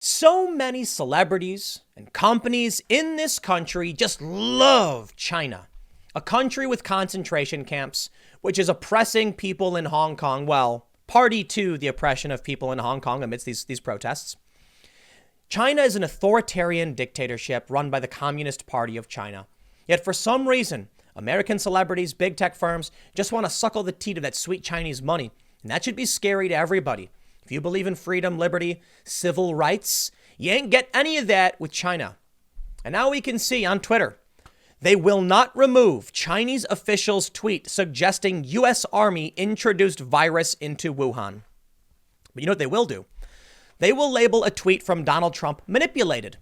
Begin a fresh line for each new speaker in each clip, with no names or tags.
So many celebrities and companies in this country just love China, a country with concentration camps, which is oppressing people in Hong Kong. Well, party to the oppression of people in Hong Kong amidst these protests. China is an authoritarian dictatorship run by the Communist Party of China. Yet for some reason, American celebrities, big tech firms just want to suckle the teat of that sweet Chinese money. And that should be scary to everybody. If you believe in freedom, liberty, civil rights, you ain't get any of that with China. And now we can see on Twitter, they will not remove Chinese officials' tweet suggesting U.S. Army introduced virus into Wuhan. But you know what they will do? They will label a tweet from Donald Trump manipulated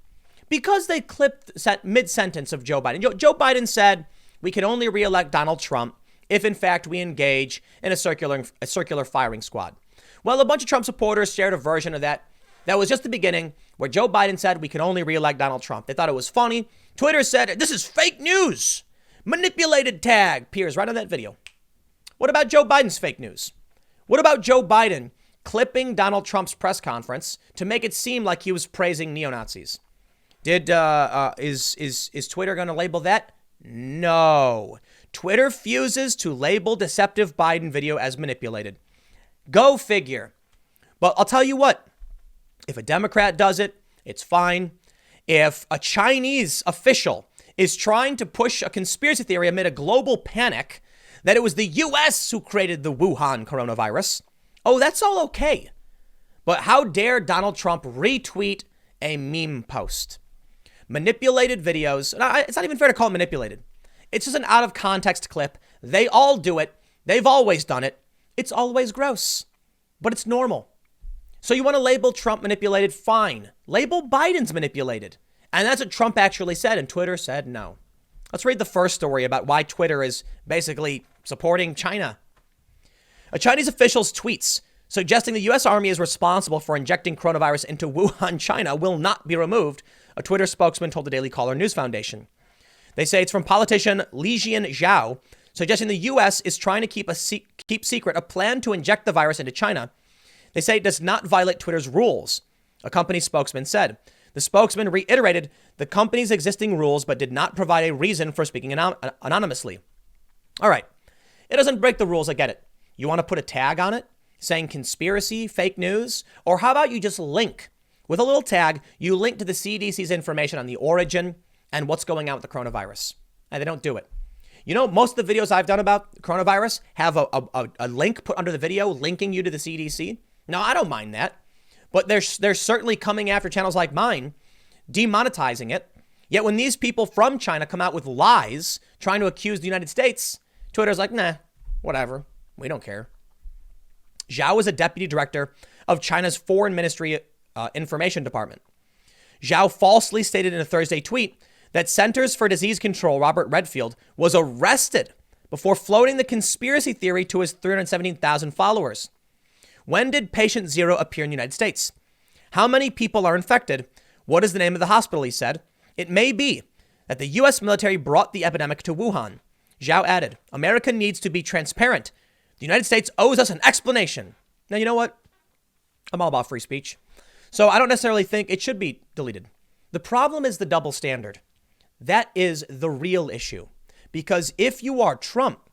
because they clipped mid-sentence of Joe Biden. Joe Biden said, we can only reelect Donald Trump if, in fact, we engage in a circular firing squad. Well, a bunch of Trump supporters shared a version of that. That was just the beginning where Joe Biden said we can only reelect Donald Trump. They thought it was funny. Twitter said, this is fake news. Manipulated tag appears right on that video. What about Joe Biden's fake news? What about Joe Biden clipping Donald Trump's press conference to make it seem like he was praising neo-Nazis? Is Twitter going to label that? No. Twitter refuses to label deceptive Biden video as manipulated. Go figure. But I'll tell you what, if a Democrat does it, it's fine. If a Chinese official is trying to push a conspiracy theory amid a global panic that it was the U.S. who created the Wuhan coronavirus, oh, that's all okay. But how dare Donald Trump retweet a meme post? Manipulated videos. It's not even fair to call it manipulated. It's just an out of context clip. They all do it. They've always done it. It's always gross, but it's normal. So you want to label Trump manipulated? Fine. Label Biden's manipulated. And that's what Trump actually said, and Twitter said no. Let's read the first story about why Twitter is basically supporting China. A Chinese official's tweets suggesting the U.S. Army is responsible for injecting coronavirus into Wuhan, China will not be removed, a Twitter spokesman told the Daily Caller News Foundation. They say it's from politician Lijian Zhao, suggesting the U.S. is trying to keep secret a plan to inject the virus into China. They say it does not violate Twitter's rules, a company spokesman said. The spokesman reiterated the company's existing rules, but did not provide a reason for speaking anonymously. All right. It doesn't break the rules. I get it. You want to put a tag on it saying conspiracy, fake news? Or how about you just link with a little tag? You link to the CDC's information on the origin and what's going on with the coronavirus. And they don't do it. You know, most of the videos I've done about coronavirus have a link put under the video linking you to the CDC. Now, I don't mind that. But they're certainly coming after channels like mine, demonetizing it. Yet when these people from China come out with lies trying to accuse the United States, Twitter's like, nah, whatever. We don't care. Zhao is a deputy director of China's Foreign Ministry Information Department. Zhao falsely stated in a Thursday tweet that Centers for Disease Control, Robert Redfield, was arrested before floating the conspiracy theory to his 317,000 followers. When did patient zero appear in the United States? How many people are infected? What is the name of the hospital, he said. It may be that the U.S. military brought the epidemic to Wuhan. Zhao added, America needs to be transparent. The United States owes us an explanation. Now, you know what? I'm all about free speech. So I don't necessarily think it should be deleted. The problem is the double standard. That is the real issue. Because if you are Trump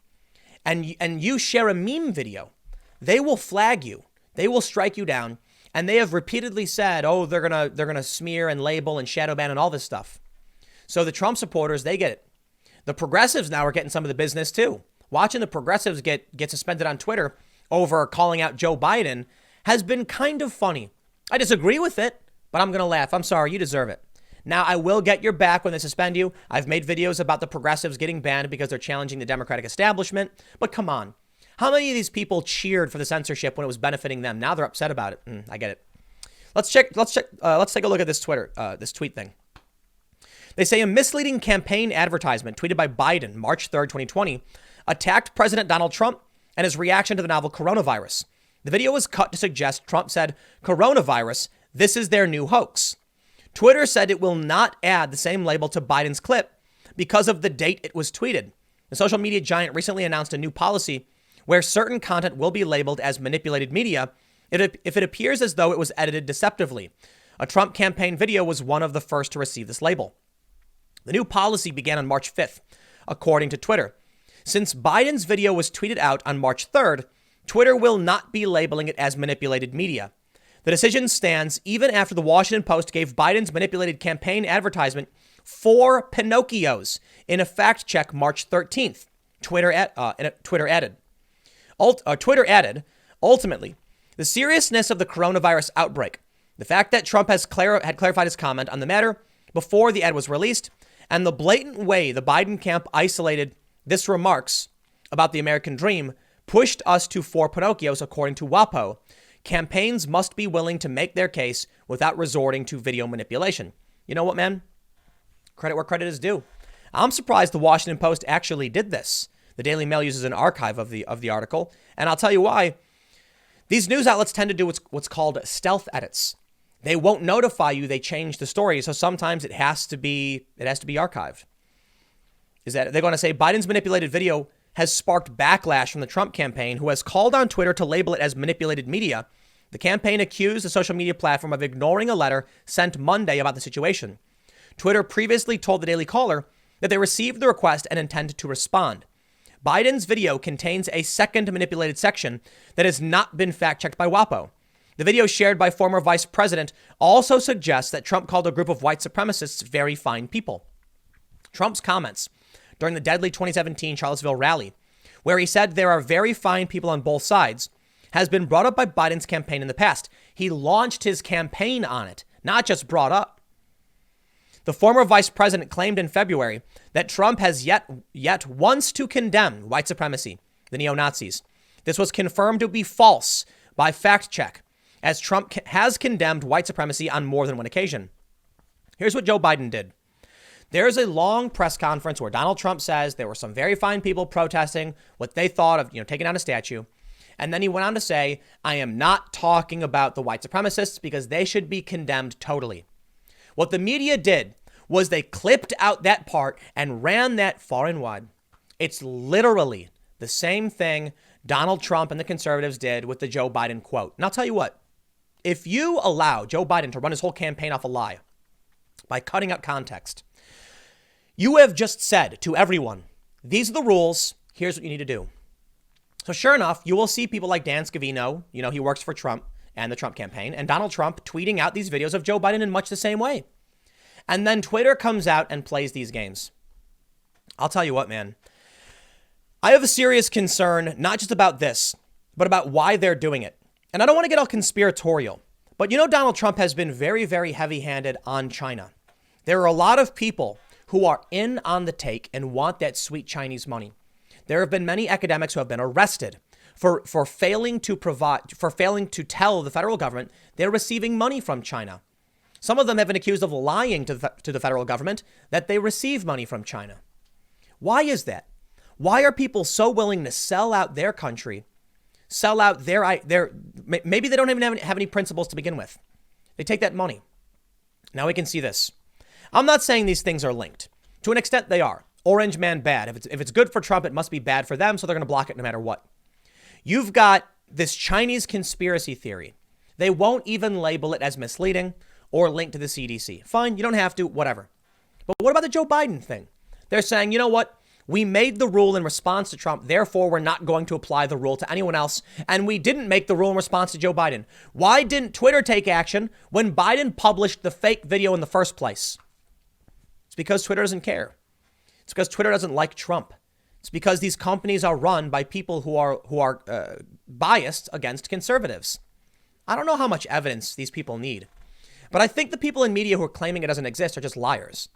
and you share a meme video, they will flag you. They will strike you down. And they have repeatedly said, oh, they're gonna smear and label and shadow ban and all this stuff. So the Trump supporters, they get it. The progressives now are getting some of the business too. Watching the progressives get suspended on Twitter over calling out Joe Biden has been kind of funny. I disagree with it, but I'm going to laugh. I'm sorry. You deserve it. Now, I will get your back when they suspend you. I've made videos about the progressives getting banned because they're challenging the Democratic establishment. But come on. How many of these people cheered for the censorship when it was benefiting them? Now they're upset about it. I get it. Let's take a look at this this tweet thing. They say a misleading campaign advertisement tweeted by Biden March 3rd, 2020, attacked President Donald Trump and his reaction to the novel coronavirus. The video was cut to suggest Trump said, coronavirus, this is their new hoax. Twitter said it will not add the same label to Biden's clip because of the date it was tweeted. The social media giant recently announced a new policy where certain content will be labeled as manipulated media if it appears as though it was edited deceptively. A Trump campaign video was one of the first to receive this label. The new policy began on March 5th, according to Twitter. Since Biden's video was tweeted out on March 3rd, Twitter will not be labeling it as manipulated media. The decision stands even after the Washington Post gave Biden's manipulated campaign advertisement 4 Pinocchios in a fact check March 13th. Twitter added, ultimately, the seriousness of the coronavirus outbreak, the fact that Trump had clarified his comment on the matter before the ad was released, and the blatant way the Biden camp isolated this remarks about the American dream pushed us to 4 Pinocchios, according to WAPO. Campaigns must be willing to make their case without resorting to video manipulation. You know what, man? Credit where credit is due. I'm surprised the Washington Post actually did this. The Daily Mail uses an archive of the article, and I'll tell you why. These news outlets tend to do what's called stealth edits. They won't notify you they changed the story, so sometimes it has to be archived. Is that they're going to say Biden's manipulated video has sparked backlash from the Trump campaign, who has called on Twitter to label it as manipulated media. The campaign accused the social media platform of ignoring a letter sent Monday about the situation. Twitter previously told the Daily Caller that they received the request and intended to respond. Biden's video contains a second manipulated section that has not been fact-checked by WAPO. The video shared by former vice president also suggests that Trump called a group of white supremacists very fine people. Trump's comments during the deadly 2017 Charlottesville rally, where he said there are very fine people on both sides, has been brought up by Biden's campaign in the past. He launched his campaign on it, not just brought up. The former vice president claimed in February that Trump has yet wants to condemn white supremacy, the neo-Nazis. This was confirmed to be false by fact check, as Trump has condemned white supremacy on more than one occasion. Here's what Joe Biden did. There's a long press conference where Donald Trump says there were some very fine people protesting what they thought of, taking down a statue. And then he went on to say, I am not talking about the white supremacists because they should be condemned totally. What the media did was they clipped out that part and ran that far and wide. It's literally the same thing Donald Trump and the conservatives did with the Joe Biden quote. And I'll tell you what, if you allow Joe Biden to run his whole campaign off a lie by cutting out context, you have just said to everyone, these are the rules. Here's what you need to do. So sure enough, you will see people like Dan Scavino, he works for Trump and the Trump campaign, and Donald Trump tweeting out these videos of Joe Biden in much the same way. And then Twitter comes out and plays these games. I'll tell you what, man. I have a serious concern, not just about this, but about why they're doing it. And I don't want to get all conspiratorial, but Donald Trump has been very, very heavy-handed on China. There are a lot of people who are in on the take and want that sweet Chinese money. There have been many academics who have been arrested for failing to tell the federal government they're receiving money from China. Some of them have been accused of lying to the federal government that they receive money from China. Why is that? Why are people so willing to sell out their country, sell out their maybe they don't even have any principles to begin with. They take that money. Now we can see this. I'm not saying these things are linked. To an extent, they are. Orange man bad. If it's good for Trump, it must be bad for them, so they're going to block it no matter what. You've got this Chinese conspiracy theory. They won't even label it as misleading or linked to the CDC. Fine, you don't have to, whatever. But what about the Joe Biden thing? They're saying, you know what? We made the rule in response to Trump, therefore we're not going to apply the rule to anyone else. And we didn't make the rule in response to Joe Biden. Why didn't Twitter take action when Biden published the fake video in the first place? It's because Twitter doesn't care. It's because Twitter doesn't like Trump. It's because these companies are run by people who are biased against conservatives. I don't know how much evidence these people need, but I think the people in media who are claiming it doesn't exist are just liars.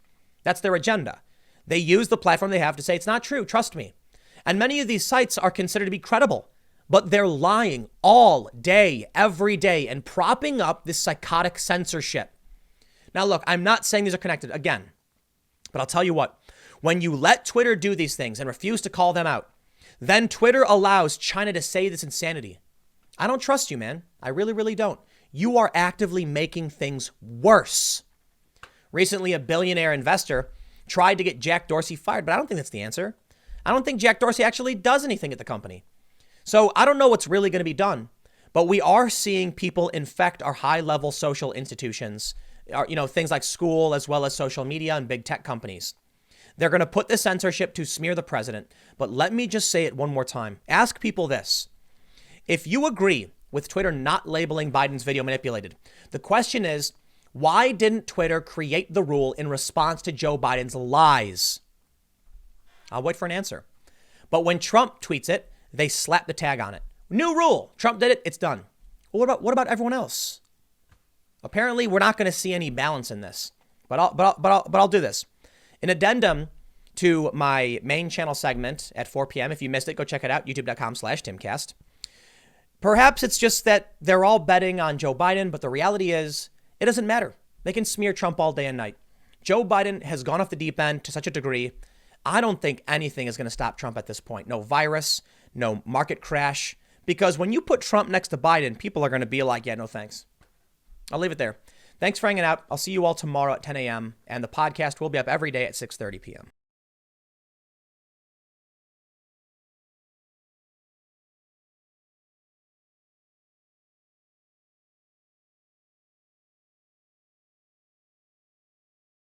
That's their agenda. They use the platform they have to say it's not true. Trust me. And many of these sites are considered to be credible, but they're lying all day, every day, and propping up this psychotic censorship. Now, look, I'm not saying these are connected again, but I'll tell you what. When you let Twitter do these things and refuse to call them out, then Twitter allows China to say this insanity. I don't trust you, man. I really, really don't. You are actively making things worse. Recently, a billionaire investor tried to get Jack Dorsey fired, but I don't think that's the answer. I don't think Jack Dorsey actually does anything at the company. So I don't know what's really going to be done. But we are seeing people infect our high-level social institutions, things like school as well as social media and big tech companies. They're going to put the censorship to smear the president. But let me just say it one more time. Ask people this. If you agree with Twitter not labeling Biden's video manipulated, the question is, why didn't Twitter create the rule in response to Joe Biden's lies? I'll wait for an answer. But when Trump tweets it, they slap the tag on it. New rule. Trump did it. It's done. Well, what about everyone else? Apparently, we're not going to see any balance in this. But I'll do this. An addendum to my main channel segment at 4 p.m. If you missed it, go check it out. YouTube.com/Timcast. Perhaps it's just that they're all betting on Joe Biden, but the reality is it doesn't matter. They can smear Trump all day and night. Joe Biden has gone off the deep end to such a degree. I don't think anything is going to stop Trump at this point. No virus, no market crash. Because when you put Trump next to Biden, people are going to be like, yeah, no thanks. I'll leave it there. Thanks for hanging out. I'll see you all tomorrow at 10 a.m. And the podcast will be up every day at 6:30 p.m.